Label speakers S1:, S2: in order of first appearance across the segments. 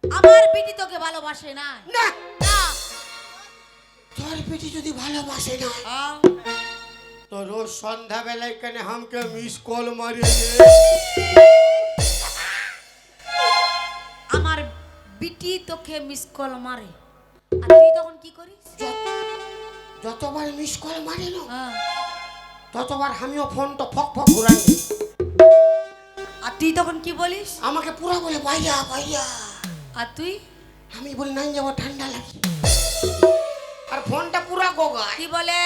S1: আমার বিটি তোকে ভালোবাসে না।
S2: না,
S1: না।
S2: তোর বেটি যদি ভালোবাসে না
S1: আহ,
S2: তো রোজ সন্ধ্যাবেলায় কেন আমাকে মিস কল মারি
S1: আমার বিটি তোকে মিস কল মারে আর তুই তখন কি করিস?
S2: যতবার মিস কল মারি না
S1: হ্যাঁ।
S2: ততবার আমিও ফোনটা ফক ফক ঘুরাই দিই।
S1: আর তুই তখন কি বলিস?
S2: আমাকে পুরা বলে ভাইয়া ভাইয়া,
S1: আর তুই
S2: আমি বলি নাই যাবো ঠান্ডা লাগে, আর ফোনটা পুরা গোগায়
S1: কি বলে?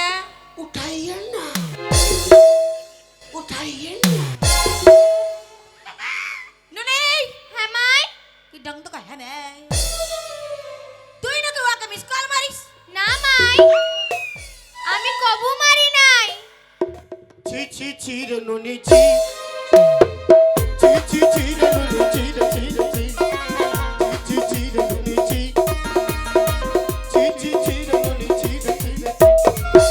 S2: উঠাইয়েন না, উঠাইয়েন না।
S1: নুনি, হ্যাঁ মাই কি ডং তো হ্যাঁ মাই, তুই নাকি ওকে মিস কল মারিস?
S3: না মাই, আমি কবু মারি নাই।
S2: ছি ছি ছি রে নুনি ছি, ছি ছি ছি রে নুনি ছি রে ছি রে ছি, ছি ছি রে নুনি ছি, ছি ছি ছি রে নুনি ছি রে ছি রে ছি।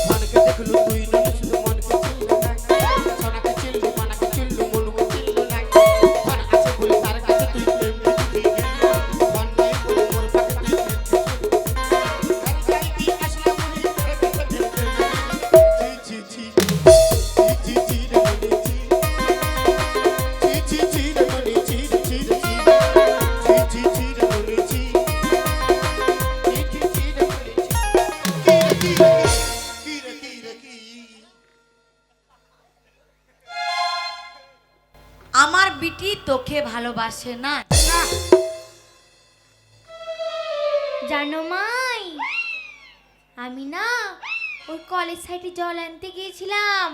S2: মনকে দেখলু তুই নুনি শুধু মনকে চিল্লু না, সোনাকে চিল্লু মানাকে চিল্লু মনুকে চিল্লু না। ফোন আছে বলে তার কাছে তুই প্রেম দিবি, ফোন নাই বলে মোর পাকে তুই প্রেম দিবি। আর যাই কি আসলা মুনি ছি ছি ছি ছি ছি রে নুনি ছি, ছি ছি রে নুনি ছি রে ছি রে ছি, ছি ছি রে নুনি ছি, ছি ছি রে নুনি ছি। কি রে কি রে কি?
S1: আমার বিটি তোকে ভালোবাসে না।
S2: না,
S3: জানো মাই, আমি না ওই কলেজ সাইডে জল আনতে গিয়েছিলাম,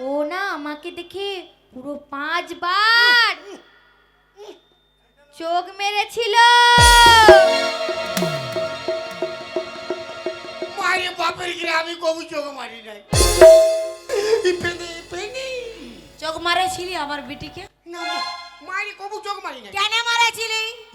S3: ও না আমাকে দেখে পুরো 5 বার চোখ মেরেছিল।
S2: মারে বাপের গিরে আমি কবু চোখ মারি নাই। পেনে পেনে
S1: চোখ মারেছিলি আমার বিটিকে?
S2: না মারে কবু চোখ মারি নাই।
S1: কেন মারেছিলি?